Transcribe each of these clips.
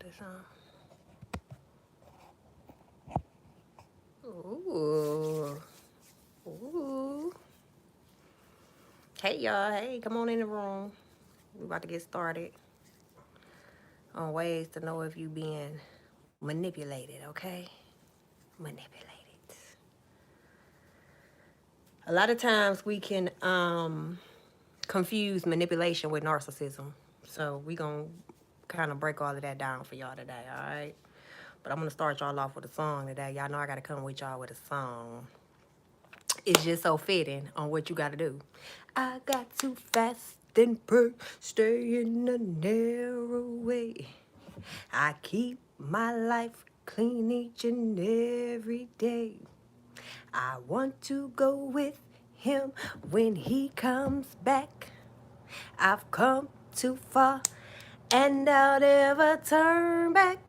this on. Ooh. Ooh. Hey, y'all. Hey, come on in the room. We about to get started on ways to know if you being manipulated, okay? Manipulated. A lot of times we can confuse manipulation with narcissism. So we gonna kind of break all of that down for y'all today, all right? But I'm gonna start y'all off with a song today. Y'all know I gotta come with y'all with a song. It's just so fitting on what you gotta do. I got to fast and pray, stay in the narrow way. I keep my life clean each and every day. I want to go with him when he comes back. I've come too far and I'll never turn back.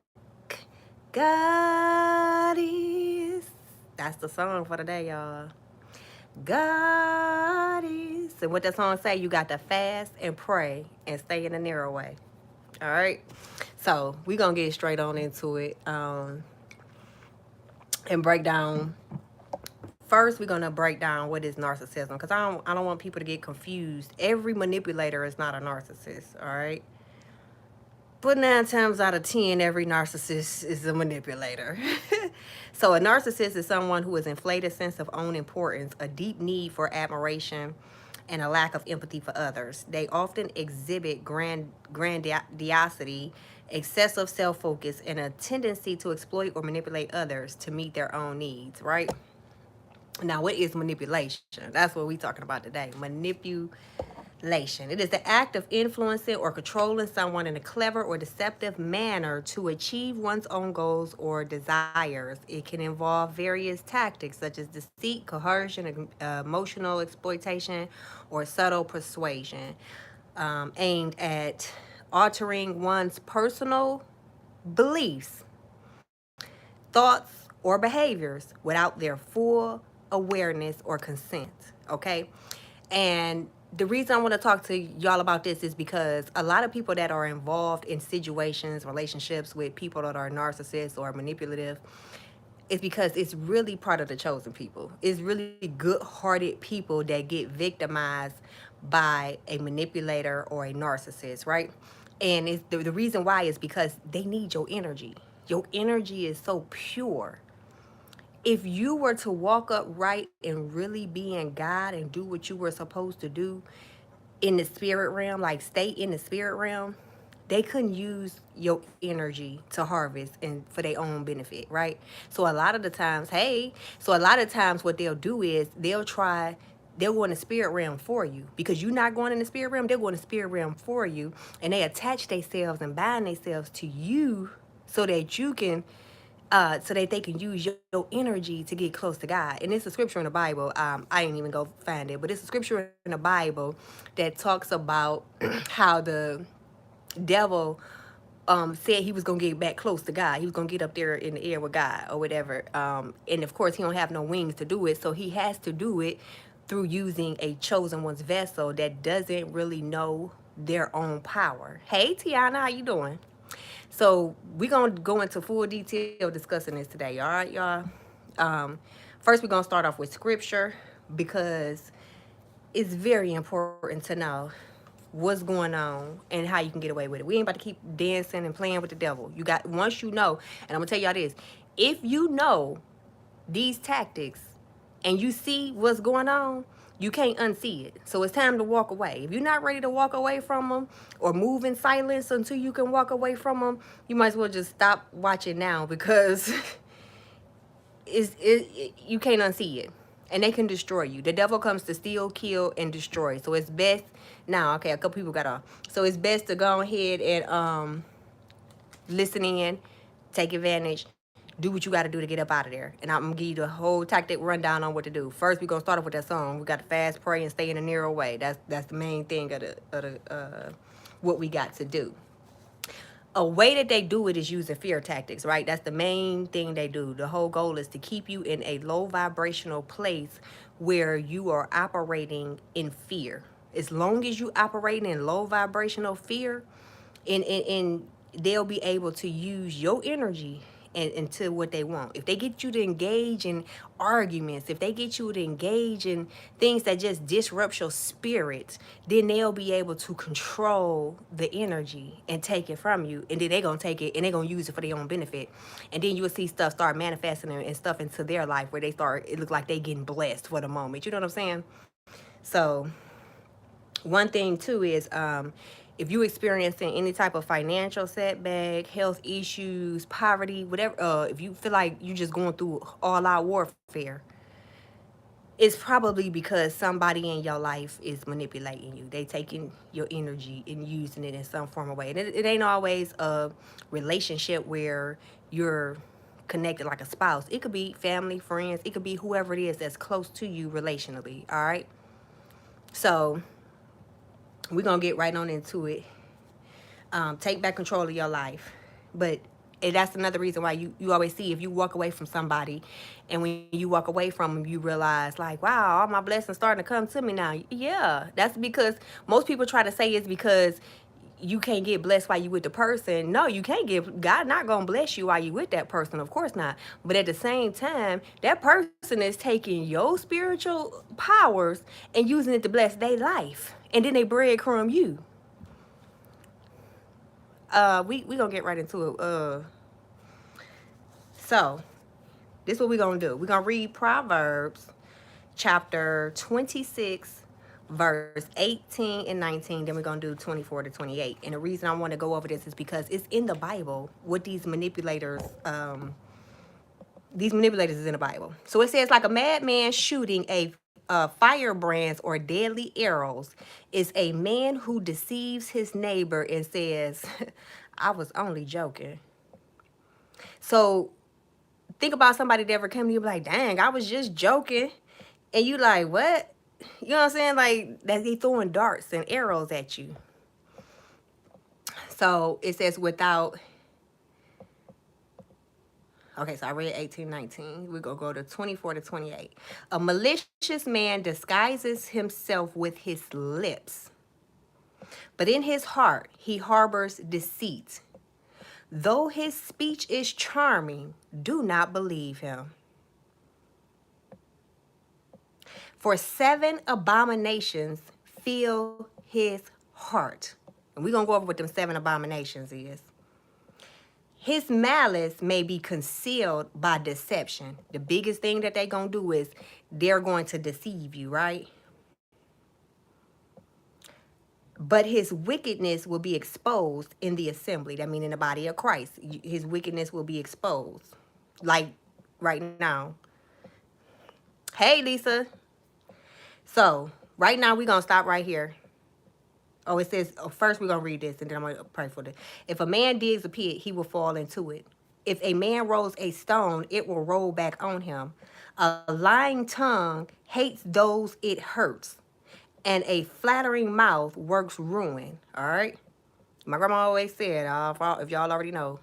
God is. That's the song for today, y'all. God is. And what that song say, you got to fast and pray and stay in the narrow way. All right. So we gonna get straight on into it and break down. First, we're gonna break down what is narcissism, because I don't want people to get confused. Every manipulator is not a narcissist. All right. But 9 times out of 10, every narcissist is a manipulator. So a narcissist is someone who has inflated sense of own importance, a deep need for admiration, and a lack of empathy for others. They often exhibit grandiosity, excessive self-focus, and a tendency to exploit or manipulate others to meet their own needs, right? Now, what is manipulation? That's what we're talking about today. Manipulation. It is the act of influencing or controlling someone in a clever or deceptive manner to achieve one's own goals or desires. It can involve various tactics such as deceit, coercion, emotional exploitation, or subtle persuasion, aimed at altering one's personal beliefs, thoughts, or behaviors without their full awareness or consent. Okay? And the reason I want to talk to y'all about this is because a lot of people that are involved in situations, relationships with people that are narcissists or manipulative, is because it's really part of the chosen people. It's really good-hearted people that get victimized by a manipulator or a narcissist, right? And it's the reason why is because they need your energy. Your energy is so pure. If you were to walk upright and really be in God and do what you were supposed to do in the spirit realm, like stay in the spirit realm, they couldn't use your energy to harvest and for their own benefit, right? So a lot of the times, what they'll do is they'll go in the spirit realm for you, because you're not going in the spirit realm. They're going in the spirit realm for you, and they attach themselves and bind themselves to you so that you can so that they can use your energy to get close to God. And it's a scripture in the Bible. I didn't even go find it, but it's a scripture in the Bible that talks about how the devil said he was gonna get back close to God. He was gonna get up there in the air with God or whatever. And of course, he don't have no wings to do it, so he has to do it through using a chosen one's vessel that doesn't really know their own power. Hey, Tiana, how you doing? So we're going to go into full detail discussing this today, all right, y'all? First, we're going to start off with scripture, because it's very important to know what's going on and how you can get away with it. We ain't about to keep dancing and playing with the devil. Once you know, and I'm going to tell y'all this, if you know these tactics and you see what's going on, you can't unsee it. So it's time to walk away. If you're not ready to walk away from them or move in silence until you can walk away from them, you might as well just stop watching now, because you can't unsee it. And they can destroy you. The devil comes to steal, kill, and destroy. So it's best now. Okay, a couple people got off. So it's best to go ahead and listen in, take advantage, do what you got to do to get up out of there. And I'm going to give you the whole tactic rundown on what to do. First, we're going to start off with that song. We got to fast, pray, and stay in a narrow way. That's the main thing of what we got to do. A way that they do it is using fear tactics, right? That's the main thing they do. The whole goal is to keep you in a low vibrational place where you are operating in fear. As long as you operating in low vibrational fear, in they'll be able to use your energy and into what they want. If they get you to engage in arguments, if they get you to engage in things that just disrupt your spirit, then they'll be able to control the energy and take it from you. And then they're going to take it and they're going to use it for their own benefit. And then you will see stuff start manifesting and stuff into their life where they start, it look like they getting blessed for the moment. You know what I'm saying? So one thing too is if you experiencing any type of financial setback, health issues, poverty, whatever, if you feel like you just going through all out warfare, it's probably because somebody in your life is manipulating you. They taking your energy and using it in some form of way. And it ain't always a relationship where you're connected like a spouse. It could be family, friends. It could be whoever it is that's close to you relationally. All right. So we're going to get right on into it. Take back control of your life. But and that's another reason why you always see if you walk away from somebody and when you walk away from them, you realize like, wow, all my blessings starting to come to me now. Yeah, that's because most people try to say it's because you can't get blessed while you with the person. No, you can't get, God not going to bless you while you with that person. Of course not. But at the same time, that person is taking your spiritual powers and using it to bless their life. And then they breadcrumb you. We gonna get right into it. So this is what we're gonna do. We're gonna read Proverbs chapter 26, verse 18 and 19. Then we're gonna do 24 to 28. And the reason I want to go over this is because it's in the Bible what these manipulators is in the Bible. So it says, like a madman shooting a firebrands or deadly arrows is a man who deceives his neighbor and says, I was only joking. So think about somebody that ever came to you like, dang, I was just joking. And you like, what? You know what I'm saying? Like, that they throwing darts and arrows at you. So it says without, okay, so I read 18, 19. We're going to go to 24 to 28. A malicious man disguises himself with his lips, but in his heart he harbors deceit. Though his speech is charming, do not believe him. For 7 abominations fill his heart. And we're going to go over what them 7 abominations is. His malice may be concealed by deception. The biggest thing that they're going to do is they're going to deceive you, right? But his wickedness will be exposed in the assembly. That means in the body of Christ. His wickedness will be exposed. Like right now. Hey, Lisa. So right now we're going to stop right here. Oh, it says, first we're going to read this and then I'm going to pray for this. If a man digs a pit, he will fall into it. If a man rolls a stone, it will roll back on him. A lying tongue hates those it hurts, and a flattering mouth works ruin. All right? My grandma always said, if y'all already know,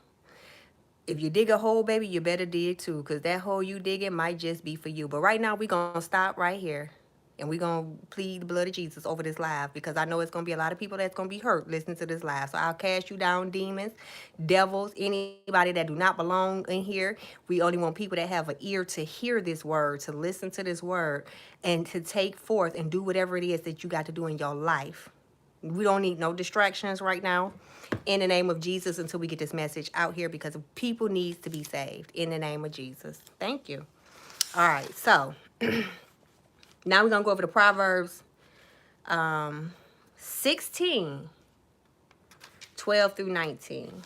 if you dig a hole, baby, you better dig too, because that hole you digging might just be for you. But right now, we're going to stop right here. And we're going to plead the blood of Jesus over this live because I know it's going to be a lot of people that's going to be hurt listening to this live. So I'll cast you down, demons, devils, anybody that do not belong in here. We only want people that have an ear to hear this word, to listen to this word, and to take forth and do whatever it is that you got to do in your life. We don't need no distractions right now in the name of Jesus until we get this message out here because people need to be saved in the name of Jesus. Thank you. All right, so now we're going to go over to Proverbs 16, 12 through 19.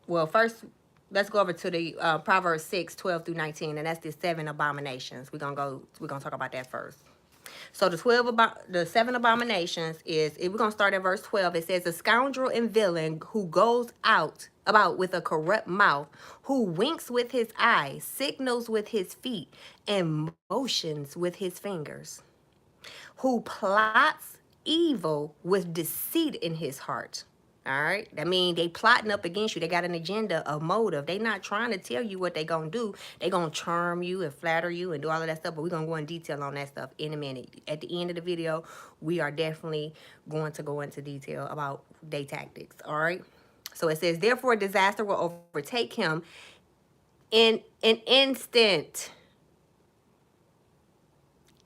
Well, first, let's go over to the Proverbs 6, 12 through 19, and that's the 7 abominations. We're going to talk about that first. So the 7 abominations is, if we're going to start at verse 12, it says, a scoundrel and villain who goes about with a corrupt mouth, who winks with his eyes, signals with his feet, and motions with his fingers, who plots evil with deceit in his heart, All right. That means they plotting up against you. They got an agenda, a motive. They not trying to tell you what they gonna do. They gonna charm you and flatter you and do all of that stuff. But we're gonna go in detail on that stuff in a minute. At the end of the video, we are definitely going to go into detail about their tactics. All right. So it says, therefore, disaster will overtake him in an instant.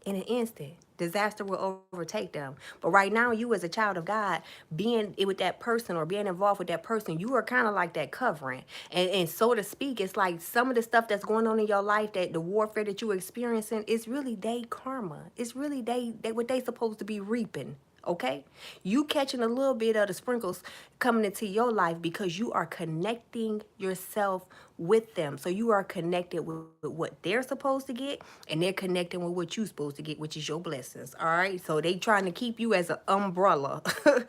In an instant, disaster will overtake them. But right now, you as a child of God, being with that person or being involved with that person, you are kind of like that covering. And so to speak, it's like some of the stuff that's going on in your life, that the warfare that you're experiencing, it's really they karma. It's really they what they supposed to be reaping. Okay, you catching a little bit of the sprinkles coming into your life because you are connecting yourself with them. So you are connected with what they're supposed to get, and they're connecting with what you're supposed to get, which is your blessings. All right, so they trying to keep you as an umbrella. All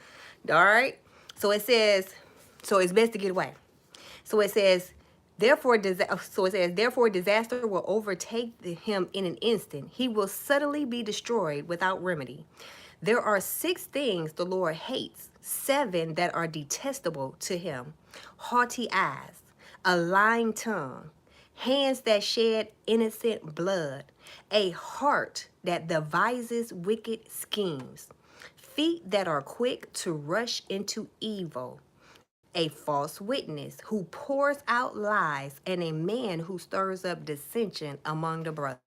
right, so it says, so it's best to get away. So it says, therefore, disaster will overtake him in an instant. He will suddenly be destroyed without remedy. There are 6 things the Lord hates, 7 that are detestable to him: haughty eyes, a lying tongue, hands that shed innocent blood, a heart that devises wicked schemes, feet that are quick to rush into evil, a false witness who pours out lies, and a man who stirs up dissension among the brothers.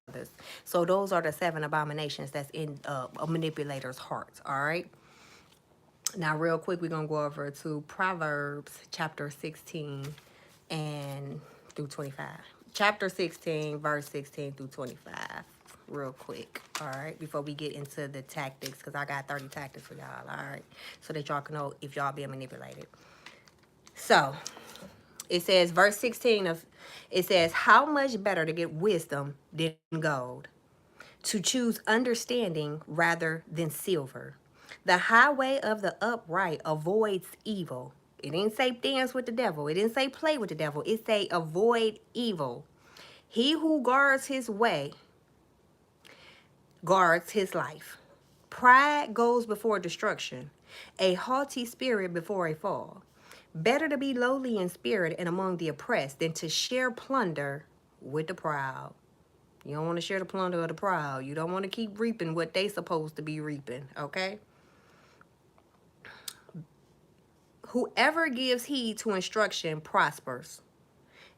So those are the 7 abominations that's in a manipulator's heart. All right. Now, real quick, we're gonna go over to Proverbs chapter 16 and through 25. Chapter 16, verse 16 through 25. Real quick, all right, before we get into the tactics, because I got 30 tactics for y'all, all right, so that y'all can know if y'all being manipulated. So it says, verse 16 of it says, how much better to get wisdom than gold, to choose understanding rather than silver. The highway of the upright avoids evil. It didn't say dance with the devil. It didn't say play with the devil. It say avoid evil. He who guards his way guards his life. Pride goes before destruction, a haughty spirit before a fall. Better to be lowly in spirit and among the oppressed than to share plunder with the proud. You don't want to share the plunder of the proud. You don't want to keep reaping what they supposed to be reaping, okay? Whoever gives heed to instruction prospers,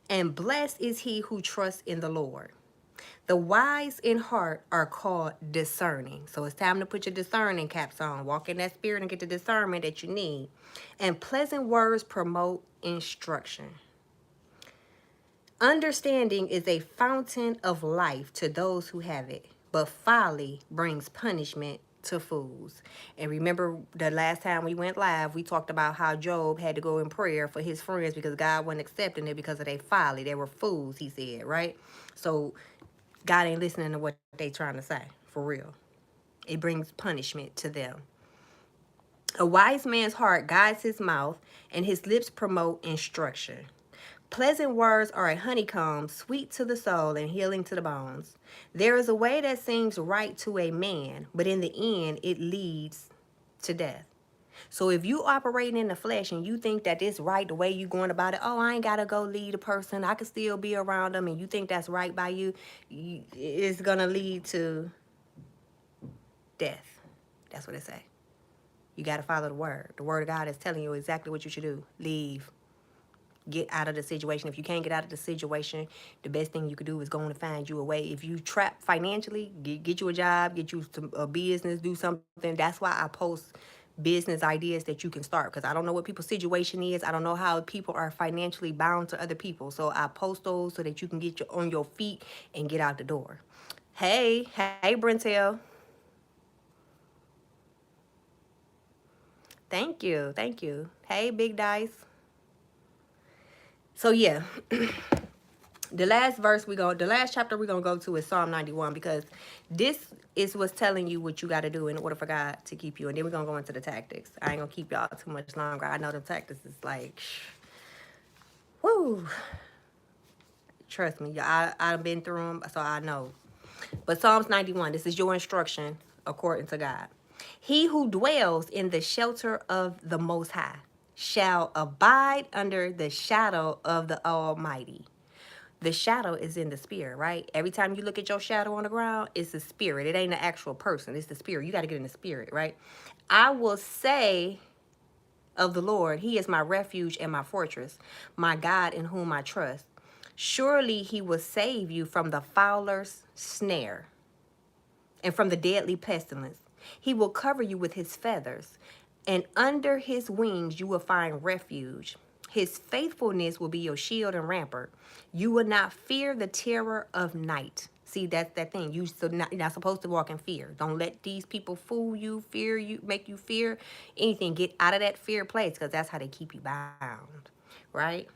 and blessed is he who trusts in the Lord. The wise in heart are called discerning. So it's time to put your discerning caps on. Walk in that spirit and get the discernment that you need. And pleasant words promote instruction. Understanding is a fountain of life to those who have it, but folly brings punishment to fools. And remember the last time we went live, we talked about how Job had to go in prayer for his friends because God wasn't accepting it because of their folly. They were fools, he said, right? So God ain't listening to what they trying to say, for real. It brings punishment to them. A wise man's heart guides his mouth, and his lips promote instruction. Pleasant words are a honeycomb, sweet to the soul and healing to the bones. There is a way that seems right to a man, but in the end, it leads to death. So if you operating in the flesh and you think that it's right the way you going about it, oh, I ain't got to go lead a person, I can still be around them, and you think that's right by you, it's going to lead to death. That's what it say. You got to follow the word. The word of God is telling you exactly what you should do. Leave. Get out of the situation. If you can't get out of the situation, the best thing you could do is go on and find you a way. If you trapped financially, get you a job, get you a business, do something. That's why I post business ideas that you can start, because I don't know what people's situation is. I don't know how people are financially bound to other people. So I post those so that you can get on your feet and get out the door. Hey, Brentel. Thank you. Thank you. Hey, Big Dice. So yeah, the last chapter we're gonna go to is Psalm 91, because this is what's telling you what you got to do in order for God to keep you. And then we're gonna go into the tactics. I ain't gonna keep y'all too much longer. I know the tactics is like, whoo. Trust me, I've been through them, so I know. But Psalms 91, this is your instruction according to God. He who dwells in the shelter of the Most High shall abide under the shadow of the Almighty. The shadow is in the spirit, right? Every time you look at your shadow on the ground, it's the spirit. It ain't an actual person. It's the spirit. You got to get in the spirit, right? I will say of the Lord, He is my refuge and my fortress, my God in whom I trust. Surely He will save you from the fowler's snare and from the deadly pestilence. He will cover you with His feathers, and under His wings you will find refuge. His faithfulness will be your shield and rampart. You will not fear the terror of night. See, that's that thing. You're not supposed to walk in fear. Don't let these people fool you, fear you, make you fear anything. Get out of that fear place, because that's how they keep you bound, right?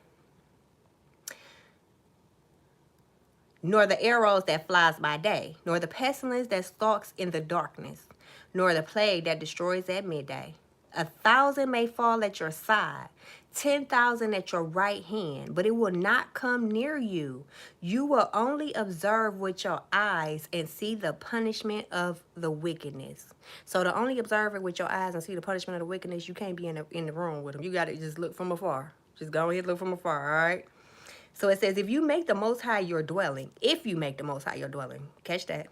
Nor the arrows that flies by day, nor the pestilence that stalks in the darkness, nor the plague that destroys at midday. 1,000 may fall at your side, 10,000 at your right hand, but it will not come near you. You will only observe with your eyes and see the punishment of the wickedness. So to only observe it with your eyes and see the punishment of the wickedness, you can't be in the room with them. You got to just look from afar. Just go ahead and look from afar, all right? So it says, if you make the Most High your dwelling, if you make the Most High your dwelling, catch that.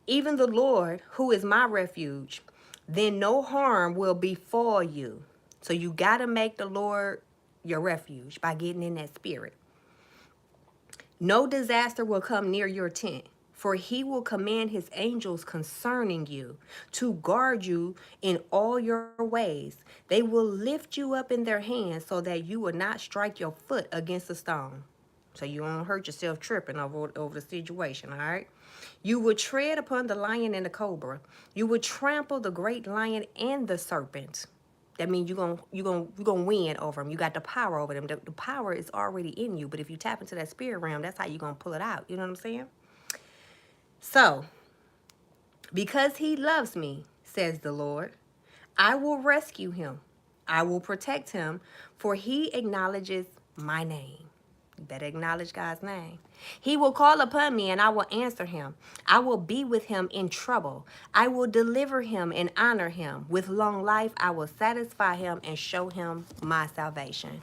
Even the Lord, who is my refuge, then no harm will befall you. So you got to make the Lord your refuge by getting in that spirit. No disaster will come near your tent, for He will command His angels concerning you to guard you in all your ways. They will lift you up in their hands so that you will not strike your foot against a stone. So you won't hurt yourself tripping over the situation, all right? You will tread upon the lion and the cobra. You will trample the great lion and the serpent. That means you're gonna win over them. You got the power over them. The power is already in you. But if you tap into that spirit realm, that's how you're gonna pull it out. You know what I'm saying? So, because He loves me, says the Lord, I will rescue him. I will protect him, for he acknowledges my name. You better acknowledge God's name. He will call upon me and I will answer him. I will be with him in trouble. I will deliver him and honor him. With long life, I will satisfy him and show him my salvation.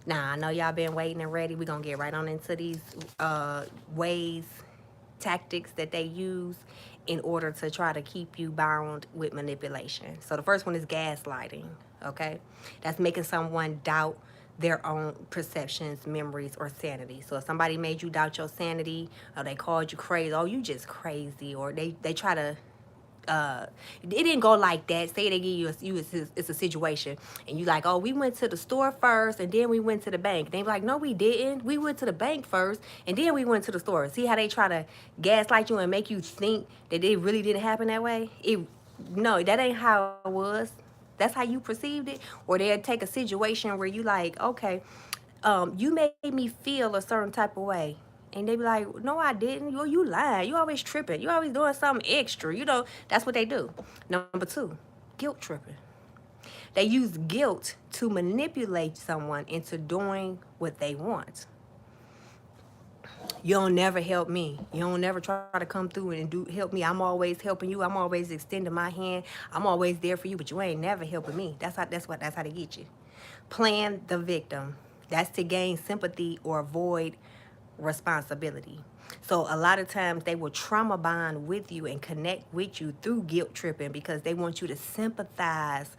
Now, I know y'all been waiting and ready. We're going to get right on into these ways, tactics that they use in order to try to keep you bound with manipulation. So the first one is gaslighting, okay? That's making someone doubt their own perceptions, memories, or sanity. So if somebody made you doubt your sanity, or they called you crazy, oh, you just crazy, or they try to it didn't go like that. Say they give you it's a situation, and you like, oh, we went to the store first, and then we went to the bank. They be like, no, we didn't. We went to the bank first, and then we went to the store. See how they try to gaslight you and make you think that it really didn't happen that way? No, that ain't how it was. That's how you perceived it. Or they'll take a situation where you like, okay, you made me feel a certain type of way. And they be like, no, I didn't. You lying. You always tripping. You always doing something extra. You know, that's what they do. Number two, guilt tripping. They use guilt to manipulate someone into doing what they want. You don't never help me. You don't never try to come through and help me. I'm always helping you. I'm always extending my hand. I'm always there for you, but you ain't never helping me. That's how they get you. Playing the victim. That's to gain sympathy or avoid responsibility. So a lot of times they will trauma bond with you and connect with you through guilt tripping because they want you to sympathize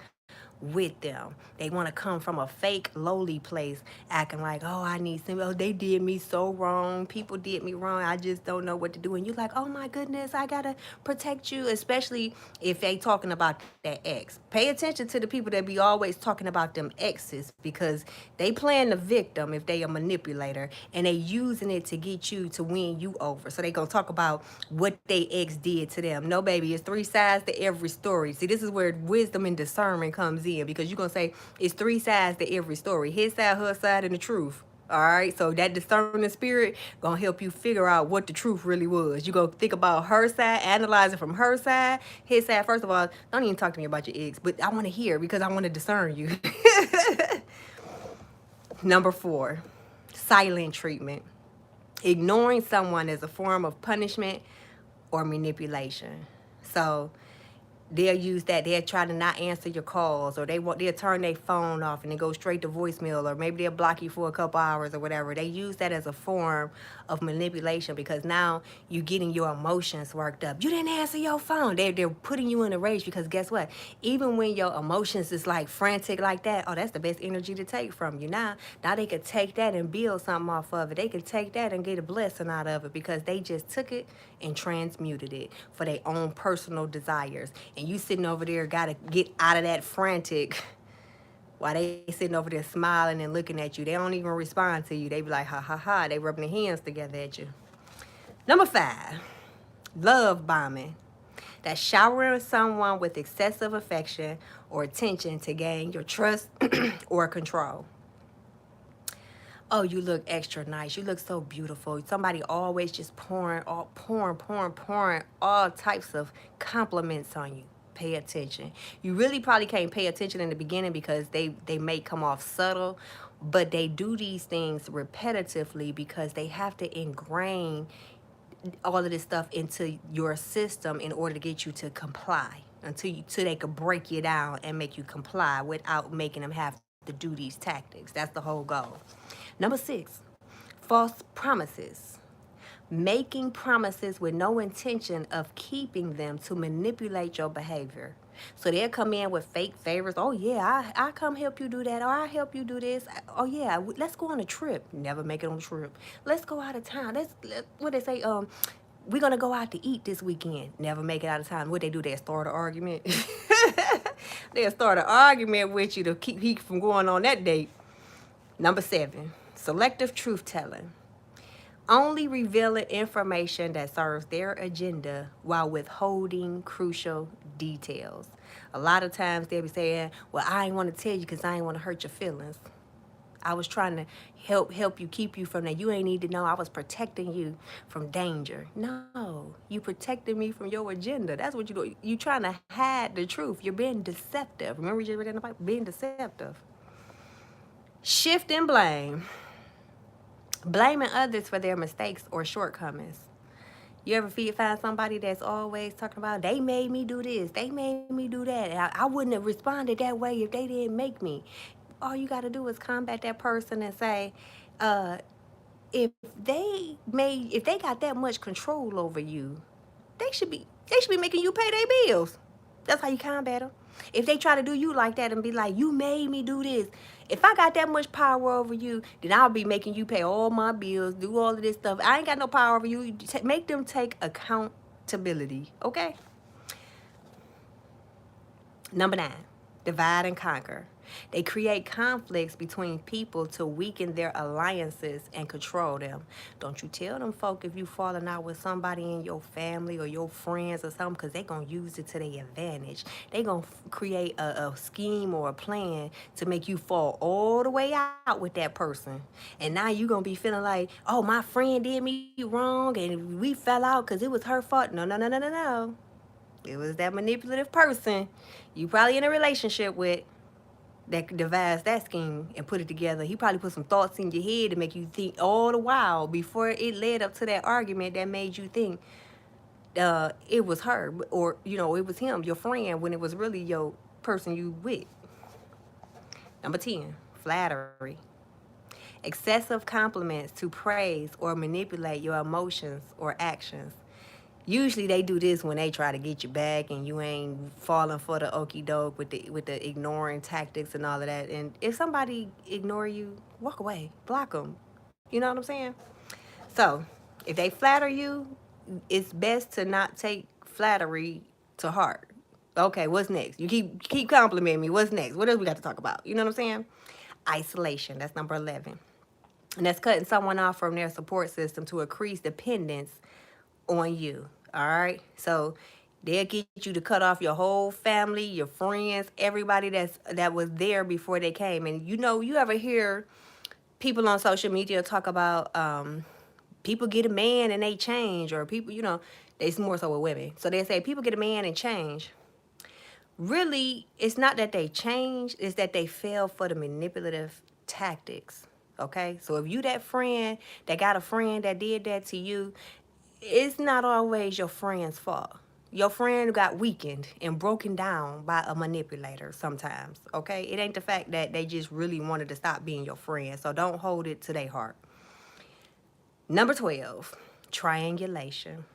with them. They want to come from a fake lowly place acting like, oh, I need some, oh, they did me so wrong, people did me wrong, I just don't know what to do. And you're like, oh my goodness, I gotta protect you. Especially if they talking about that ex. Pay attention to the people that be always talking about them exes, because they playing the victim if they a manipulator, and they using it to get you to win you over. So they gonna talk about what they ex did to them. No, baby, it's three sides to every story. See, this is where wisdom and discernment comes in, because you're gonna say it's three sides to every story: his side, her side, and the truth. All right, so that discerning spirit gonna help you figure out what the truth really was. You go think about her side, analyze it from her side, his side. First of all, don't even talk to me about your ex, but I want to hear, because I want to discern you. Number 4, silent treatment. Ignoring someone as a form of punishment or manipulation. So they'll use that. They'll try to not answer your calls, or they'll turn their phone off and then go straight to voicemail, or maybe they'll block you for a couple hours or whatever. They use that as a form of manipulation, because now you're getting your emotions worked up. You didn't answer your phone. They're putting you in a rage, because guess what? Even when your emotions is like frantic like that, oh, that's the best energy to take from you. Now they could take that and build something off of it. They could take that and get a blessing out of it, because they just took it and transmuted it for their own personal desires. And you sitting over there gotta get out of that frantic while they sitting over there smiling and looking at you. They don't even respond to you. They be like, ha ha ha. They rubbing their hands together at you. Number 5, love bombing. That's showering someone with excessive affection or attention to gain your trust or control. Oh, you look extra nice. You look so beautiful. Somebody always just pouring all types of compliments on you. Pay attention. You really probably can't pay attention in the beginning, because they may come off subtle, but they do these things repetitively because they have to ingrain all of this stuff into your system in order to get you to comply, till they could break you down and make you comply without making them have to do these tactics. That's the whole goal. Number 6, false promises. Making promises with no intention of keeping them to manipulate your behavior. So they'll come in with fake favors. Oh yeah, I come help you do that, or I help you do this. Oh yeah, let's go on a trip. Never make it on a trip. Let's go out of town. What they say, we're gonna go out to eat this weekend. Never make it out of time. What they do, they start an argument. They'll start an argument with you to keep you from going on that date. Number 7, selective truth telling. Only revealing information that serves their agenda while withholding crucial details. A lot of times they'll be saying, well, I ain't want to tell you because I ain't want to hurt your feelings. I was trying to help you, keep you from that. You ain't need to know. I was protecting you from danger. No, you protected me from your agenda. That's what you do. You trying to hide the truth. You're being deceptive. Remember you just read in the Bible? Being deceptive. Shift and blame. Blaming others for their mistakes or shortcomings. You ever find somebody that's always talking about, they made me do this, they made me do that, and I wouldn't have responded that way if they didn't make me. All you got to do is combat that person and say, if they got that much control over you, they should be making you pay their bills. That's how you combat them. If they try to do you like that and be like, you made me do this. If I got that much power over you, then I'll be making you pay all my bills, do all of this stuff. I ain't got no power over you. Make them take accountability, okay? Number 9, divide and conquer. They create conflicts between people to weaken their alliances and control them. Don't you tell them folk if you falling out with somebody in your family or your friends or something, because they going to use it to their advantage. They going to create a scheme or a plan to make you fall all the way out with that person. And now you going to be feeling like, oh, my friend did me wrong and we fell out because it was her fault. No, no, no, no, no, no. It was that manipulative person you probably in a relationship with that devised that scheme and put it together. He probably put some thoughts in your head to make you think all the while before it led up to that argument that made you think it was her, or it was him, your friend, when it was really your person you with. Number 10, flattery. Excessive compliments to praise or manipulate your emotions or actions. Usually they do this when they try to get you back and you ain't falling for the okie doke with the ignoring tactics and all of that. And if somebody ignore you, walk away, block them. You know what I'm saying? So if they flatter you, it's best to not take flattery to heart. Okay, what's next? You keep complimenting me. What's next? What else we got to talk about? You know what I'm saying? Isolation. That's number 11. And that's cutting someone off from their support system to increase dependence on you. All right, so they'll get you to cut off your whole family, your friends, everybody that was there before they came. And you ever hear people on social media talk about people get a man and they change, or people, they more so with women, so they say people get a man and change. Really, it's not that they change, it's that they fell for the manipulative tactics. Okay, so if you that friend that got a friend that did that to you, it's not always your friend's fault. Your friend got weakened and broken down by a manipulator sometimes, okay? It ain't the fact that they just really wanted to stop being your friend. So don't hold it to their heart. Number 12, triangulation.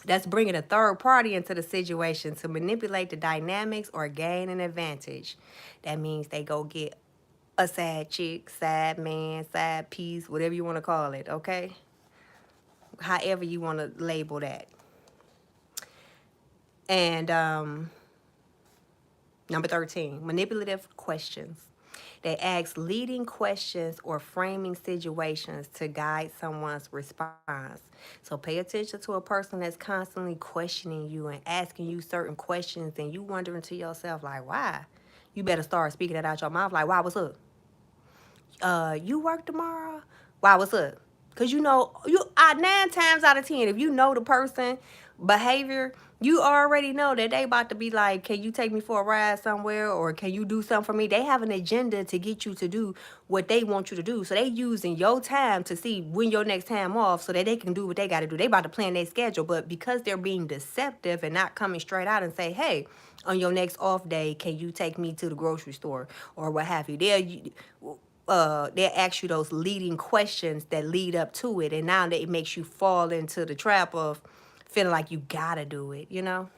That's bringing a third party into the situation to manipulate the dynamics or gain an advantage. That means they go get a side chick, side man, side piece, whatever you want to call it, okay? However you want to label that. And number 13, manipulative questions. They ask leading questions or framing situations to guide someone's response. So pay attention to a person that's constantly questioning you and asking you certain questions, and you wondering to yourself, like, why? You better start speaking it out your mouth, like, why, what's up? You work tomorrow? Why, what's up? Because you know, 9 times out of 10, if you know the person behavior, you already know that they about to be like, can you take me for a ride somewhere, or can you do something for me? They have an agenda to get you to do what they want you to do. So they using your time to see when your next time off so that they can do what they got to do. They about to plan their schedule, but because they're being deceptive and not coming straight out and say, hey, on your next off day, can you take me to the grocery store or what have you? They'll ask you those leading questions that lead up to it, and now that it makes you fall into the trap of feeling like you gotta do it, you know.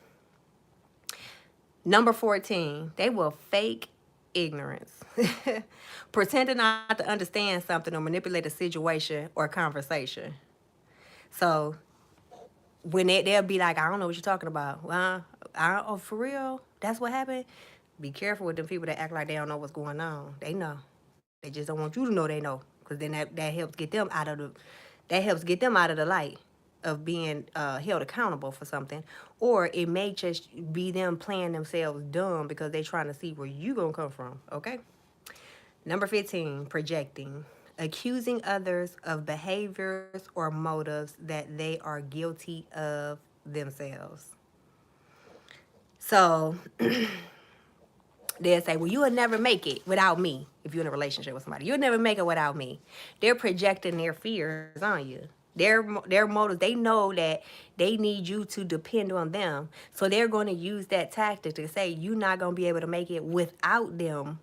Number 14, they will fake ignorance. Pretending not to understand something or manipulate a situation or conversation. So when they'll be like, I don't know what you're talking about. Well, oh, for real? That's what happened? Be careful with them people that act like they don't know what's going on. They know. They just don't want you to know they know, because then that helps get them out of the light of being held accountable for something. Or it may just be them playing themselves dumb because they're trying to see where you gonna come from. Okay. Number 15, projecting. Accusing others of behaviors or motives that they are guilty of themselves. So they'll say, well, you'll never make it without me. If you're in a relationship with somebody, you'll never make it without me. They're projecting their fears on you. Their motives, they know that they need you to depend on them. So they're going to use that tactic to say you're not going to be able to make it without them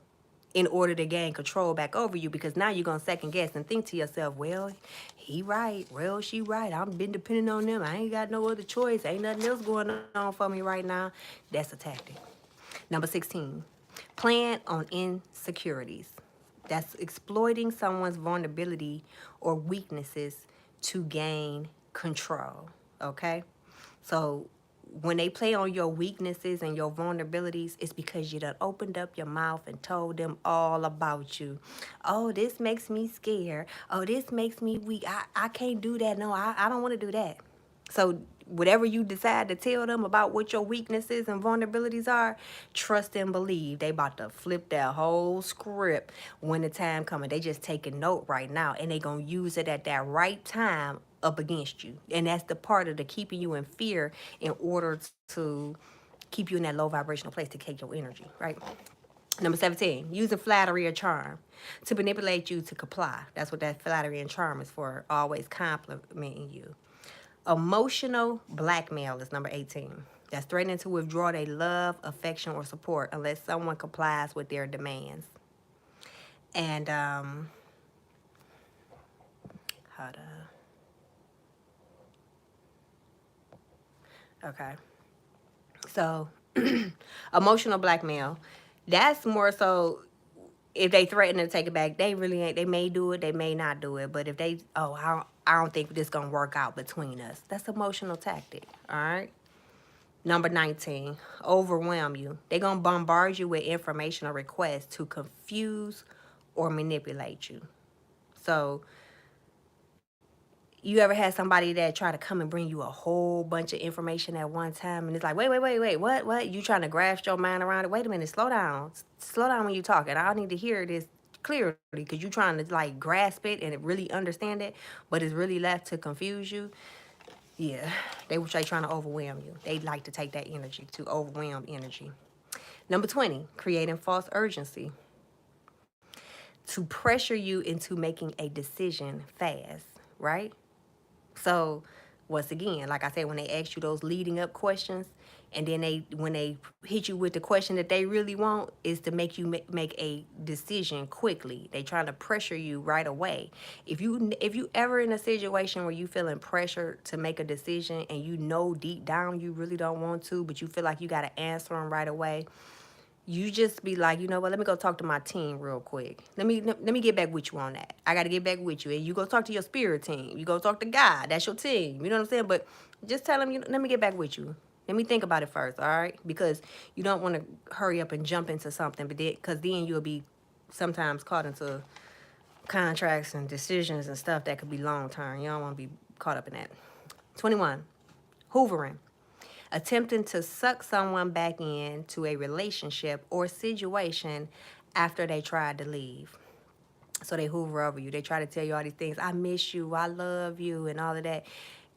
in order to gain control back over you, because now you're going to second guess and think to yourself, well, he right. Well, she right. I've been depending on them. I ain't got no other choice. Ain't nothing else going on for me right now. That's a tactic. Number 16, plan on insecurities. That's exploiting someone's vulnerability or weaknesses to gain control, okay? So when they play on your weaknesses and your vulnerabilities, it's because you done opened up your mouth and told them all about you. Oh, this makes me scared. Oh, this makes me weak. I can't do that. No, I don't want to do that. So whatever you decide to tell them about what your weaknesses and vulnerabilities are, trust and believe they about to flip that whole script when the time comes. They just taking note right now, and they gonna use it at that right time up against you. And that's the part of the keeping you in fear in order to keep you in that low vibrational place to take your energy, right? Number 17, using flattery or charm to manipulate you to comply. That's what that flattery and charm is for, always complimenting you. Emotional blackmail is number 18. That's threatening to withdraw their love, affection, or support unless someone complies with their demands. And, hold on. Okay. So, emotional blackmail, that's more so if they threaten to take it back, they really ain't. They may do it, they may not do it. But if they, oh, I don't think this gonna work out between us. That's emotional tactic. All right. Number 19, overwhelm you. They're gonna bombard you with information or requests to confuse or manipulate you. So you ever had somebody that try to come and bring you a whole bunch of information at one time, and it's like, wait, what? You trying to grasp your mind around it? Wait a minute, slow down when you talking. I need to hear this clearly, because you trying to like grasp it and really understand it, but it's really left to confuse you. Yeah, they trying to overwhelm you. They like to take that energy, to overwhelm energy. Number 20, creating false urgency to pressure you into making a decision fast, right? So Once again, like I said, when they ask you those leading up questions, and then when they hit you with the question that they really want, is to make you make a decision quickly. They trying to pressure you right away. If you ever in a situation where you feeling pressure to make a decision, and you know deep down you really don't want to, but you feel like you got to answer them right away, you just be like, you know what, let me go talk to my team real quick. Let me get back with you on that. I got to get back with you. And you go talk to your spirit team. You go talk to God. That's your team. You know what I'm saying? But just tell them, let me get back with you. Let me think about it first, all right? Because you don't want to hurry up and jump into something, but because then you'll be sometimes caught into contracts and decisions and stuff that could be long term. You don't want to be caught up in that. 21, hoovering. Attempting to suck someone back into a relationship or situation after they tried to leave. So they hoover over you. They try to tell you all these things. I miss you. I love you, and all of that.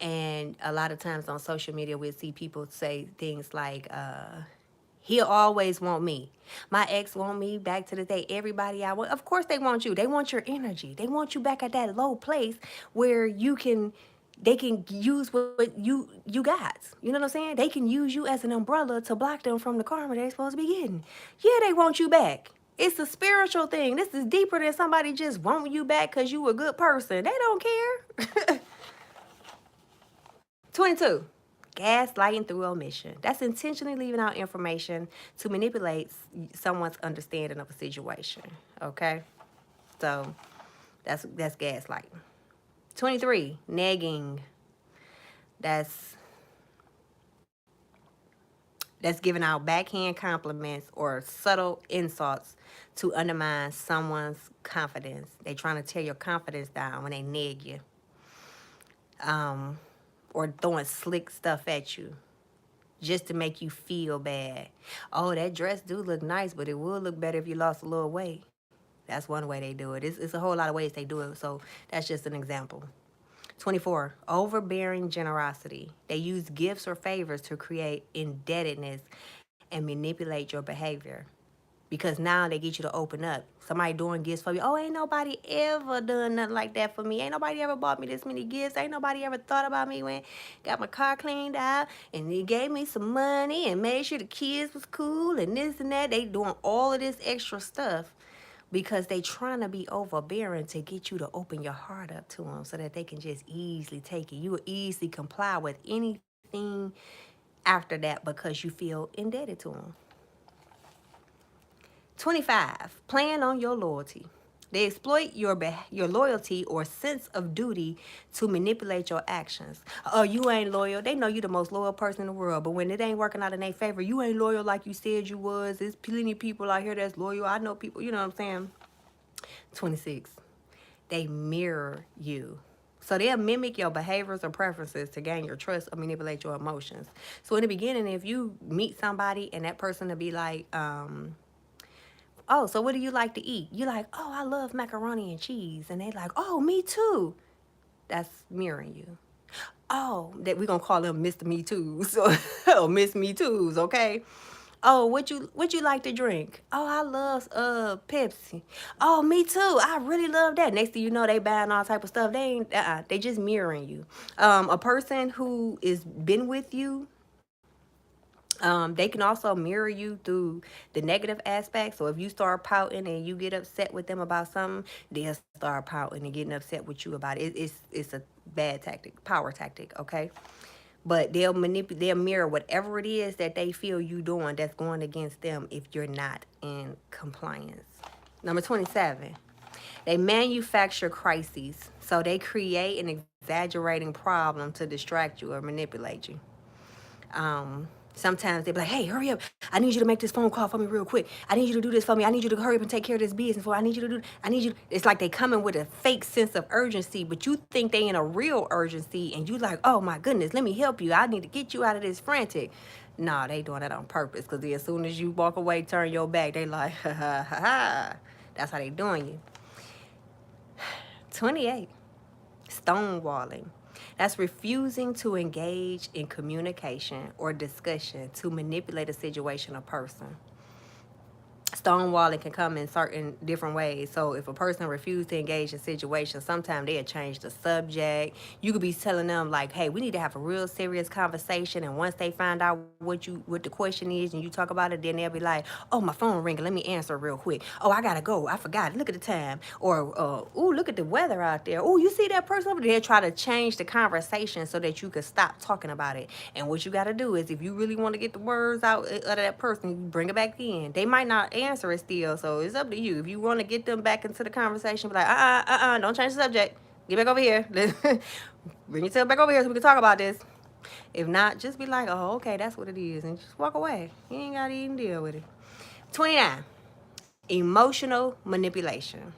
And a lot of times on social media, we'll see people say things like, he'll always want me. My ex want me back to the day. Everybody I want. Of course they want you. They want your energy. They want you back at that low place where they can use what you got. You know what I'm saying? They can use you as an umbrella to block them from the karma they're supposed to be getting. Yeah, they want you back. It's a spiritual thing. This is deeper than somebody just wanting you back because you a good person. They don't care. 22. Gaslighting through omission. That's intentionally leaving out information to manipulate someone's understanding of a situation. Okay? So that's gaslighting. 23. Nagging. That's giving out backhand compliments or subtle insults to undermine someone's confidence. They trying to tear your confidence down when they nag you. Or throwing slick stuff at you just to make you feel bad. Oh, that dress do look nice, but it would look better if you lost a little weight. That's one way they do it. It's a whole lot of ways they do it, so that's just an example. 24, overbearing generosity. They use gifts or favors to create indebtedness and manipulate your behavior. Because now they get you to open up. Somebody doing gifts for you. Oh, ain't nobody ever done nothing like that for me. Ain't nobody ever bought me this many gifts. Ain't nobody ever thought about me when got my car cleaned out and he gave me some money and made sure the kids was cool and this and that. They doing all of this extra stuff because they trying to be overbearing to get you to open your heart up to them so that they can just easily take it. You will easily comply with anything after that because you feel indebted to them. 25, playing on your loyalty. They exploit your loyalty or sense of duty to manipulate your actions. Oh, you ain't loyal. They know you the most loyal person in the world, but when it ain't working out in their favor, you ain't loyal like you said you was. There's plenty of people out here that's loyal. I know people, you know what I'm saying? 26, they mirror you. So they'll mimic your behaviors or preferences to gain your trust or manipulate your emotions. So in the beginning, if you meet somebody and that person will be like, oh, so what do you like to eat? You're like, oh, I love macaroni and cheese. And they like, oh, me too. That's mirroring you. Oh, that we're going to call them Mr. Me Too's or Miss Me Too's, okay? Oh, what you like to drink? Oh, I love Pepsi. Oh, me too. I really love that. Next thing you know, they buying all type of stuff. They ain't they just mirroring you. A person who is been with you, they can also mirror you through the negative aspects. So if you start pouting and you get upset with them about something, they'll start pouting and getting upset with you about it. It's a bad tactic, power tactic, okay? But they'll mirror whatever it is that they feel you doing that's going against them if you're not in compliance. Number 27, they manufacture crises. So they create an exaggerating problem to distract you or manipulate you. Sometimes they be like, hey, hurry up. I need you to make this phone call for me real quick. I need you to do this for me. I need you to hurry up and take care of this business for me. I need you. It's like they come in with a fake sense of urgency, but you think they in a real urgency and you like, oh my goodness, let me help you. I need to get you out of this frantic. No, they doing that on purpose because as soon as you walk away, turn your back, they like, ha ha ha ha. That's how they doing you. 28, stonewalling. That's refusing to engage in communication or discussion to manipulate a situation or person. stonewalling can come in certain different ways. So if a person refuses to engage in situations, sometimes they'll change the subject. You could be telling them like, hey, we need to have a real serious conversation. And once they find out what the question is and you talk about it, then they'll be like, oh, my phone ringing. Let me answer real quick. Oh, I gotta go. I forgot. Look at the time. Or, oh, look at the weather out there. Oh, you see that person over there? They'll try to change the conversation so that you can stop talking about it. And what you gotta do is, if you really want to get the words out of that person, you bring it back in. They might not answer it still, so it's up to you. If you want to get them back into the conversation, be like, don't change the subject. Get back over here. Bring yourself back over here so we can talk about this. If not, just be like, oh, okay, that's what it is, and just walk away. You ain't got to even deal with it. 29, emotional manipulation.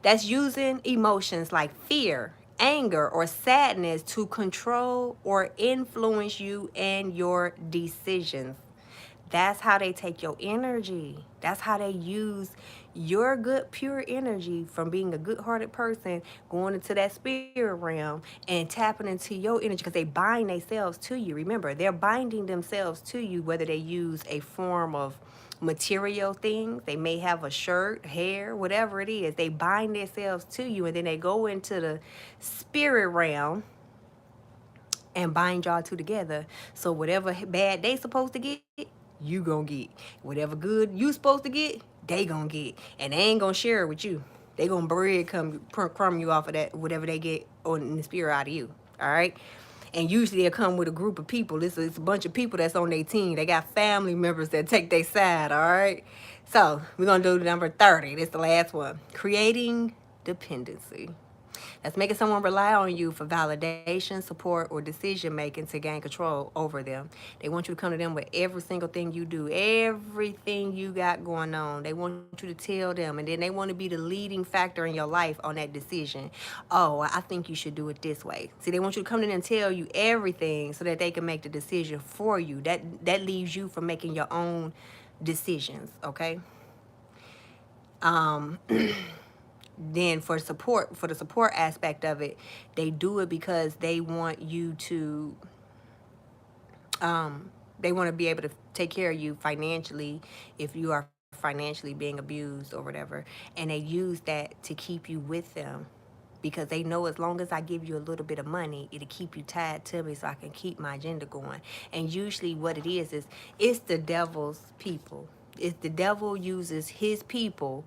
That's using emotions like fear, anger, or sadness to control or influence you and your decisions. That's how they take your energy. That's how they use your good, pure energy from being a good-hearted person, going into that spirit realm and tapping into your energy, because they bind themselves to you. Remember, they're binding themselves to you, whether they use a form of material things. They may have a shirt, hair, whatever it is. They bind themselves to you, and then they go into the spirit realm and bind y'all two together. So whatever bad they supposed to get, you gonna get. Whatever good you supposed to get, they gonna get. And they ain't gonna share it with you. They gonna crumb you off of that, whatever they get on the spirit out of you. All right? And usually they'll come with a group of people. It's a bunch of people that's on their team. They got family members that take their side, all right? So we're gonna do number 30. This is the last one. Creating dependency. That's making someone rely on you for validation, support, or decision making to gain control over them. They want you to come to them with every single thing you do, everything you got going on. They want you to tell them, and then they want to be the leading factor in your life on that decision. Oh, I think you should do it this way. See, they want you to come to them and tell you everything so that they can make the decision for you. That leaves you from making your own decisions, okay? Then for the support aspect of it, they do it because they want you to they want to be able to take care of you financially if you are financially being abused or whatever, and they use that to keep you with them, because they know as long as I give you a little bit of money, it'll keep you tied to me so I can keep my agenda going. And usually what it is it's the devil's people. It's the devil uses his people.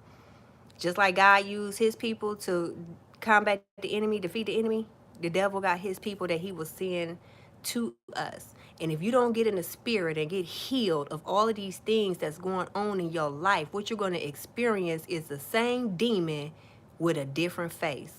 Just like God used his people to combat the enemy, defeat the enemy, the devil got his people that he was sending to us. And if you don't get in the spirit and get healed of all of these things that's going on in your life, what you're going to experience is the same demon with a different face.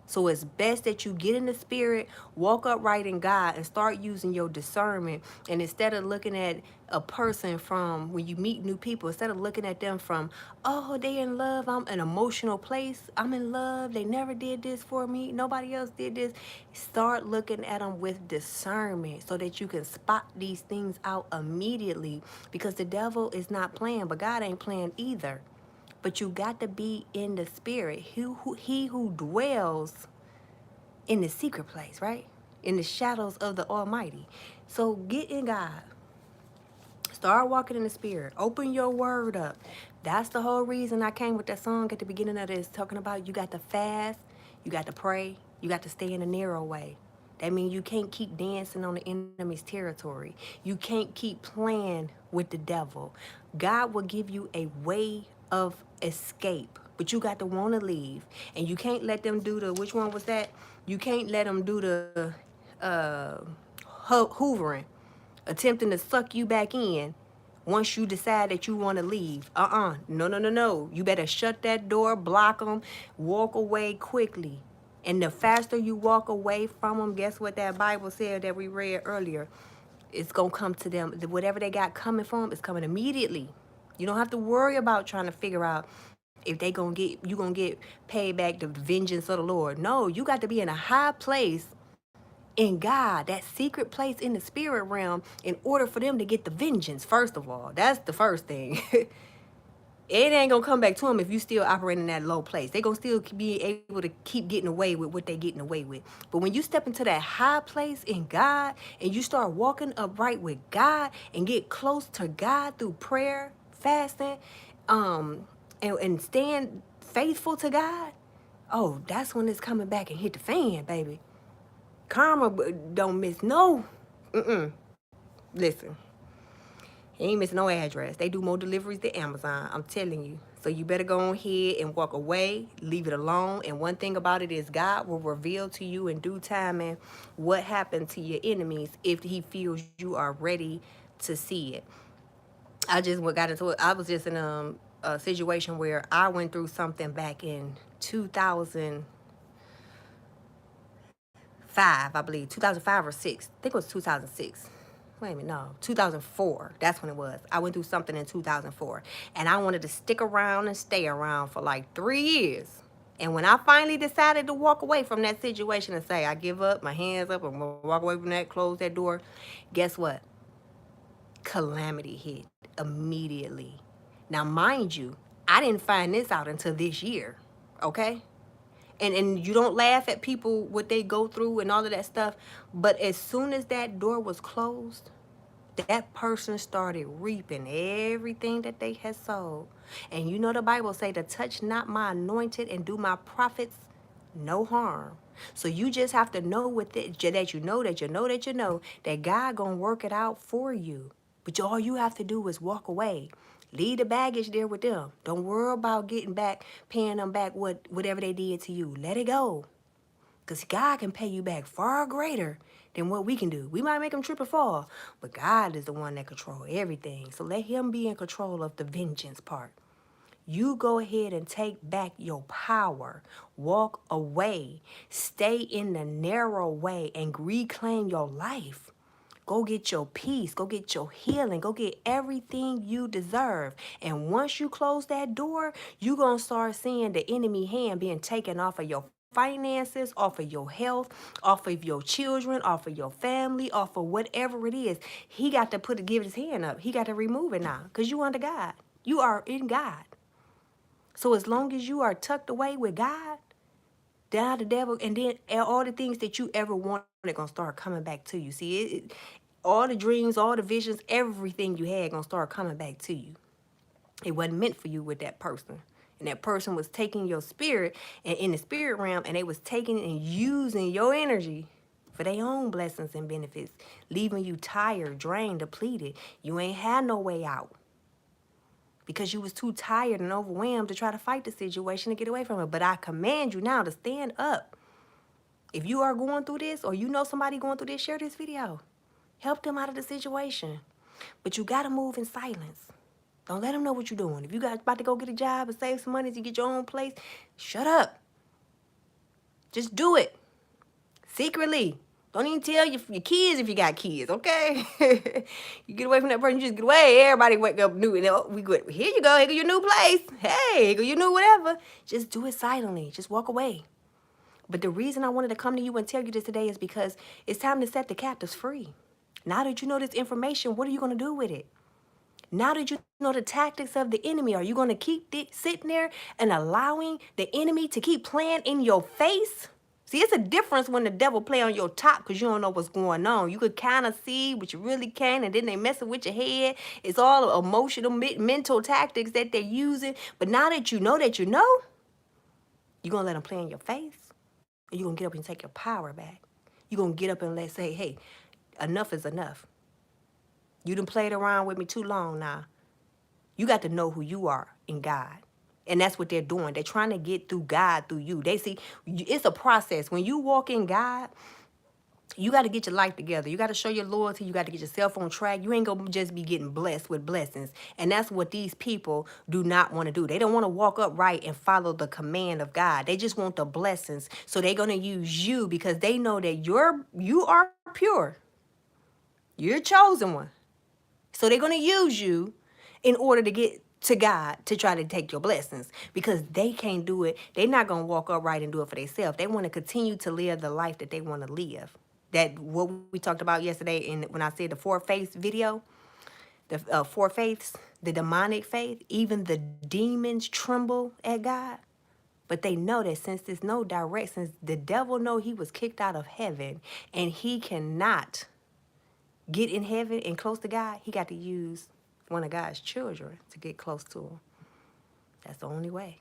So it's best that you get in the spirit, walk upright in God, and start using your discernment. And instead of looking at a person from, when you meet new people, instead of looking at them from, oh, they in love, I'm in an emotional place, I'm in love, they never did this for me, nobody else did this. Start looking at them with discernment so that you can spot these things out immediately, because the devil is not playing, but God ain't playing either. But you got to be in the spirit. He who dwells in the secret place, right? In the shadows of the Almighty. So get in God. Start walking in the spirit. Open your word up. That's the whole reason I came with that song at the beginning of this, talking about you got to fast, you got to pray, you got to stay in a narrow way. That means you can't keep dancing on the enemy's territory. You can't keep playing with the devil. God will give you a way of escape, but you got to want to leave. And you can't let them do the, which one was that? You can't let them do the hoovering, attempting to suck you back in once you decide that you want to leave. No. You better shut that door, block them, walk away quickly. And the faster you walk away from them, guess what that Bible said that we read earlier? It's going to come to them. Whatever they got coming from them is coming immediately. You don't have to worry about trying to figure out if you going to get paid back the vengeance of the Lord. No, you got to be in a high place in God, that secret place in the spirit realm, in order for them to get the vengeance, first of all. That's the first thing. It ain't gonna come back to them if you still operating in that low place. They gonna still be able to keep getting away with what they getting away with. But when you step into that high place in God and you start walking upright with God and get close to God through prayer, fasting, um, and staying faithful to God, oh, that's when it's coming back and hit the fan, baby. Karma don't miss no. Listen, he ain't missing no address. They do more deliveries than Amazon. I'm telling you. So you better go on ahead and walk away, leave it alone. And one thing about it is God will reveal to you in due time and what happened to your enemies if he feels you are ready to see it. I just got into it. I was just in a situation where I went through something back in 2005, I believe, 2005 or 6. I think it was 2006. Wait a minute, no, 2004. That's when it was. I went through something in 2004, and I wanted to stick around and stay around for like 3 years. And when I finally decided to walk away from that situation and say, I give up, my hands up, and walk away from that, close that door, guess what? Calamity hit immediately. Now, mind you, I didn't find this out until this year, okay? And you don't laugh at people what they go through and all of that stuff, but as soon as that door was closed, that person started reaping everything that they had sowed. And you know the Bible say to touch not my anointed and do my prophets no harm. So you just have to know with it that you know that you know that you know that God gonna work it out for you. But all you have to do is walk away. Leave the baggage there with them. Don't worry about getting back, paying them back whatever they did to you. Let it go. Because God can pay you back far greater than what we can do. We might make them trip and fall, but God is the one that controls everything. So let him be in control of the vengeance part. You go ahead and take back your power. Walk away. Stay in the narrow way and reclaim your life. Go get your peace. Go get your healing. Go get everything you deserve. And once you close that door, you're going to start seeing the enemy hand being taken off of your finances, off of your health, off of your children, off of your family, off of whatever it is. He got to give his hand up. He got to remove it now because you under God. You are in God. So as long as you are tucked away with God, down the devil, and then all the things that you ever wanted are gonna start coming back to you. See, all the dreams, all the visions, everything you had gonna start coming back to you. It wasn't meant for you with that person. And that person was taking your spirit and in the spirit realm, and they was taking and using your energy for their own blessings and benefits, leaving you tired, drained, depleted. You ain't had no way out because you was too tired and overwhelmed to try to fight the situation and get away from it. But I command you now to stand up. If you are going through this or you know somebody going through this, share this video. Help them out of the situation. But you got to move in silence. Don't let them know what you're doing. If you got about to go get a job and save some money to get your own place, shut up. Just do it. Secretly. Don't even tell your kids if you got kids, okay? You get away from that person, you just get away. Everybody wake up new. And we go, here you go, here go your new place. Hey, here go your new whatever. Just do it silently. Just walk away. But the reason I wanted to come to you and tell you this today is because it's time to set the captives free. Now that you know this information, what are you going to do with it? Now that you know the tactics of the enemy, are you going to keep sitting there and allowing the enemy to keep playing in your face? See, it's a difference when the devil play on your top because you don't know what's going on. You could kind of see, but you really can't, and then they messing with your head. It's all emotional, mental tactics that they're using. But now that you know, you're going to let them play in your face? Or you're going to get up and take your power back? You're going to get up and say, hey, enough is enough. You done played around with me too long now. You got to know who you are in God. And that's what they're doing. They're trying to get through God through you. They see, it's a process. When you walk in God, you got to get your life together. You got to show your loyalty. You got to get yourself on track. You ain't going to just be getting blessed with blessings. And that's what these people do not want to do. They don't want to walk upright and follow the command of God. They just want the blessings. So they're going to use you because they know that you are pure. You're a chosen one. So they're going to use you in order to get to God to try to take your blessings because they can't do it. They're not going to walk upright and do it for themselves. They want to continue to live the life that they want to live. That what we talked about yesterday when I said the 4 faiths video, the 4 faiths, the demonic faith, even the demons tremble at God. But they know that since there's no direct, since the devil know he was kicked out of heaven and he cannot get in heaven and close to God, he got to use one of God's children to get close to him. That's the only way.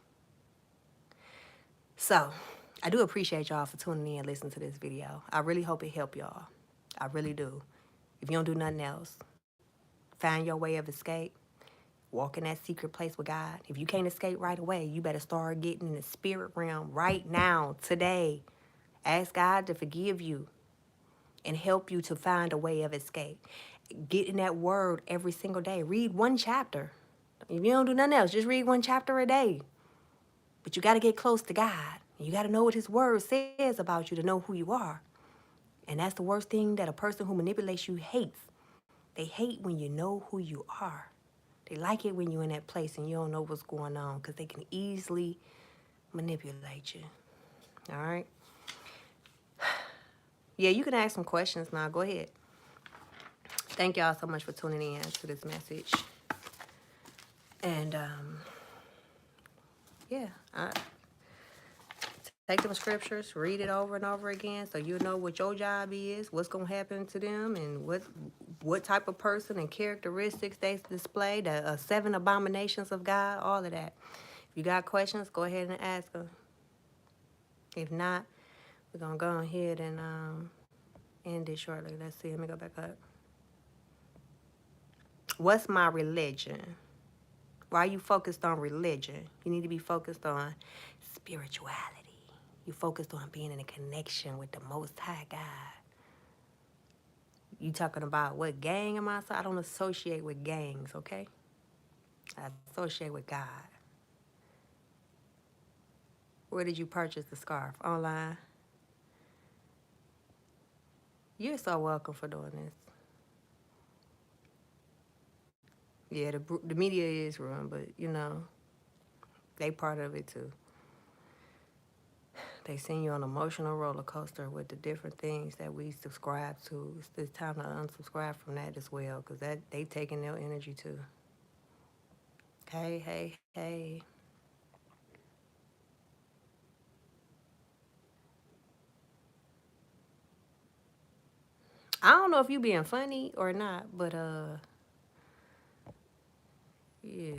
So, I do appreciate y'all for tuning in and listening to this video. I really hope it helped y'all. I really do. If you don't do nothing else, find your way of escape. Walk in that secret place with God. If you can't escape right away, you better start getting in the spirit realm right now, today. Ask God to forgive you and help you to find a way of escape. Get in that word every single day. Read one chapter. If you don't do nothing else, just read one chapter a day. But you got to get close to God. You got to know what his word says about you to know who you are. And that's the worst thing that a person who manipulates you hates. They hate when you know who you are. They like it when you're in that place and you don't know what's going on because they can easily manipulate you. All right? Yeah, you can ask some questions now. Go ahead. Thank y'all so much for tuning in to this message. And, yeah, take them scriptures, read it over and over again so you know what your job is, what's going to happen to them, and what type of person and characteristics they display, the 7 abominations of God, all of that. If you got questions, go ahead and ask them. If not, we're going to go ahead and end it shortly. Let's see. Let me go back up. What's my religion? Why are you focused on religion? You need to be focused on spirituality. You focused on being in a connection with the Most High God. You talking about what gang am I? I don't associate with gangs, okay? I associate with God. Where did you purchase the scarf? Online? You're so welcome for doing this. Yeah, the media is ruined, but, you know, they part of it, too. They send you on an emotional roller coaster with the different things that we subscribe to. It's time to unsubscribe from that as well, because they taking their energy, too. Hey. I don't know if you being funny or not, but, yeah.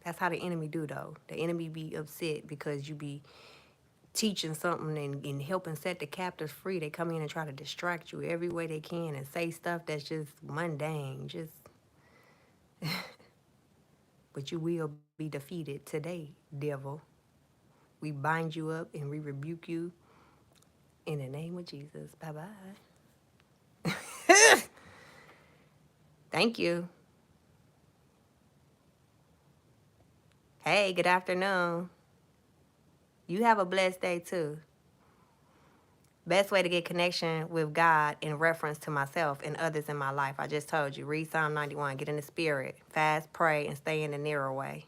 That's how the enemy do, though. The enemy be upset because you be teaching something and helping set the captives free. They come in and try to distract you every way they can and say stuff that's just mundane. But you will be defeated today, devil. We bind you up and we rebuke you in the name of Jesus. Bye-bye. Thank you. Hey, good afternoon. You have a blessed day, too. Best way to get connection with God in reference to myself and others in my life. I just told you, read Psalm 91, get in the spirit, fast, pray, and stay in the narrow way.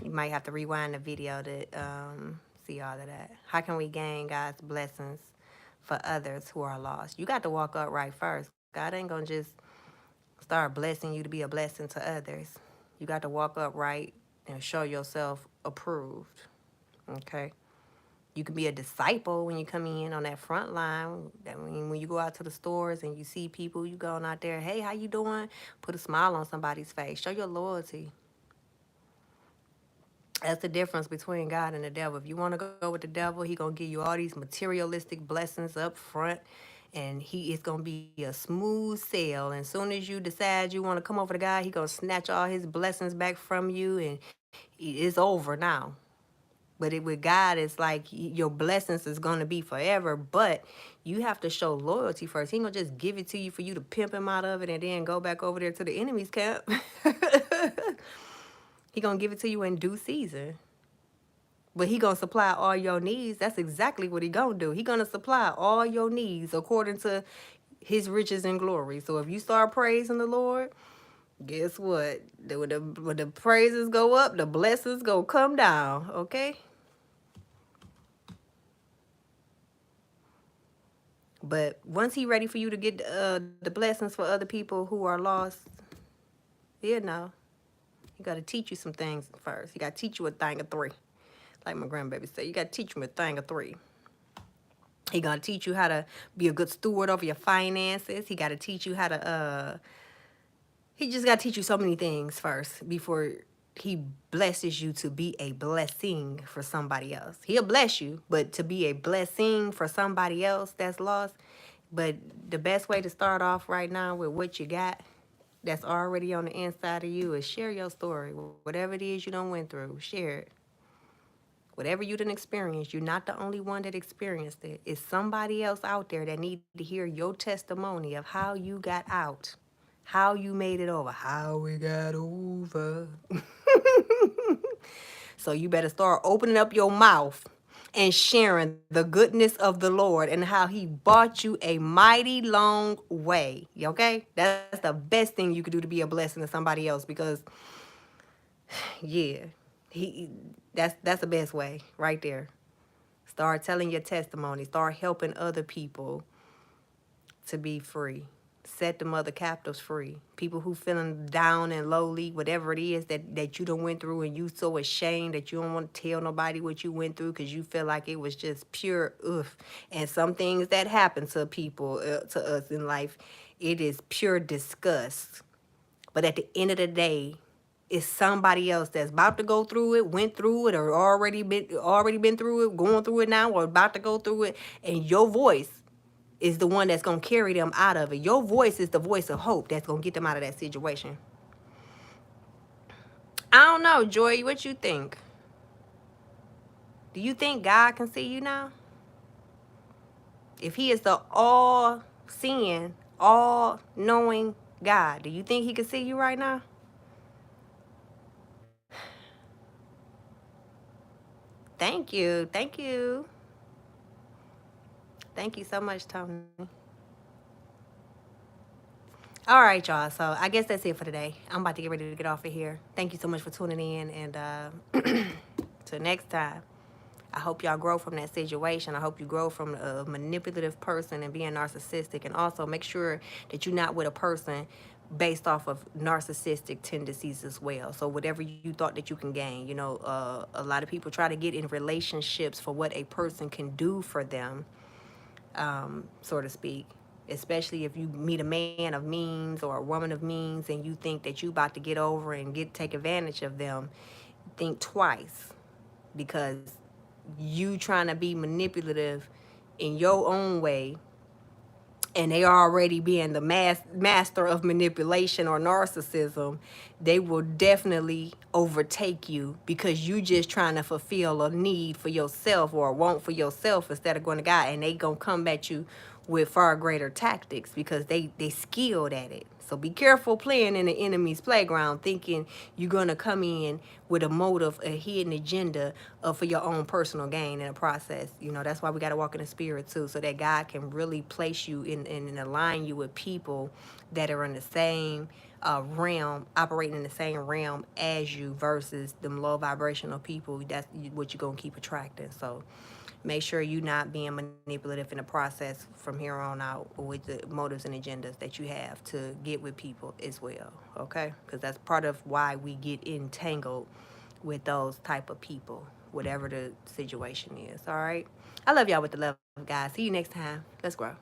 You might have to rewind the video to see all of that. How can we gain God's blessings for others who are lost? You got to walk upright first. God ain't going to just start blessing you to be a blessing to others. You got to walk upright and show yourself approved. Okay? You can be a disciple when you come in on that front line. I mean, when you go out to the stores and you see people, you going out there, hey, how you doing? Put a smile on somebody's face. Show your loyalty. That's the difference between God and the devil. If you want to go with the devil, he going to give you all these materialistic blessings up front. And he is going to be a smooth sail. And as soon as you decide you want to come over to God, he going to snatch all his blessings back from you. And it's over now. But with God, it's like your blessings is going to be forever. But you have to show loyalty first. He ain't going to just give it to you for you to pimp him out of it and then go back over there to the enemy's camp. He going to give it to you in due season. But he going to supply all your needs. That's exactly what he going to do. He going to supply all your needs according to his riches and glory. So if you start praising the Lord, guess what? When the praises go up, the blessings go come down, okay? But once he ready for you to get the blessings for other people who are lost, you know, he got to teach you some things first. He got to teach you a thing of 3. Like my grandbaby said, you got to teach him a thing of 3. He got to teach you how to be a good steward over your finances. He got to teach you how to He just got to teach you so many things first before he blesses you to be a blessing for somebody else. He'll bless you, but to be a blessing for somebody else that's lost. But the best way to start off right now with what you got that's already on the inside of you is share your story. Whatever it is you done went through, share it. Whatever you done experienced, you're not the only one that experienced it. It's somebody else out there that need to hear your testimony of how you got out, how you made it over, how we got over. So you better start opening up your mouth and sharing the goodness of the Lord and how he brought you a mighty long way. Okay? That's the best thing you could do to be a blessing to somebody else because yeah, he that's the best way right there. Start telling your testimony. Start helping other people to be free. Set them other captives free. People who feeling down and lowly, whatever it is that you done went through and you so ashamed that you don't want to tell nobody what you went through because you feel like it was just pure ugh. And some things that happen to people, to us in life, it is pure disgust. But at the end of the day, it's somebody else that's about to go through it, went through it, or already been through it, going through it now, or about to go through it, and your voice is the one that's gonna carry them out of it. Your voice is the voice of hope that's gonna get them out of that situation. I don't know, Joy, what you think? Do you think God can see you now? If he is the all-seeing, all-knowing God, do you think he can see you right now? Thank you. Thank you. Thank you so much, Tony. All right, y'all. So I guess that's it for today. I'm about to get ready to get off of here. Thank you so much for tuning in. And till next time, I hope y'all grow from that situation. I hope you grow from a manipulative person and being narcissistic. And also make sure that you're not with a person based off of narcissistic tendencies as well. So whatever you thought that you can gain, a lot of people try to get in relationships for what a person can do for them, so to speak. Especially if you meet a man of means or a woman of means and you think that you about to get over and take advantage of them, think twice, because you trying to be manipulative in your own way and they already being the master of manipulation or narcissism, they will definitely overtake you because you just trying to fulfill a need for yourself or a want for yourself instead of going to God, and they gonna come at you with far greater tactics because they skilled at it. So be careful playing in the enemy's playground thinking you're going to come in with a motive, a hidden agenda for your own personal gain in the process. That's why we got to walk in the spirit too, so that God can really place you in and align you with people that are in the same realm, operating in the same realm as you versus them low vibrational people. That's what you're going to keep attracting. So make sure you're not being manipulative in the process from here on out with the motives and agendas that you have to get with people as well, okay? Because that's part of why we get entangled with those type of people, whatever the situation is, all right? I love y'all with the love, guys. See you next time. Let's grow.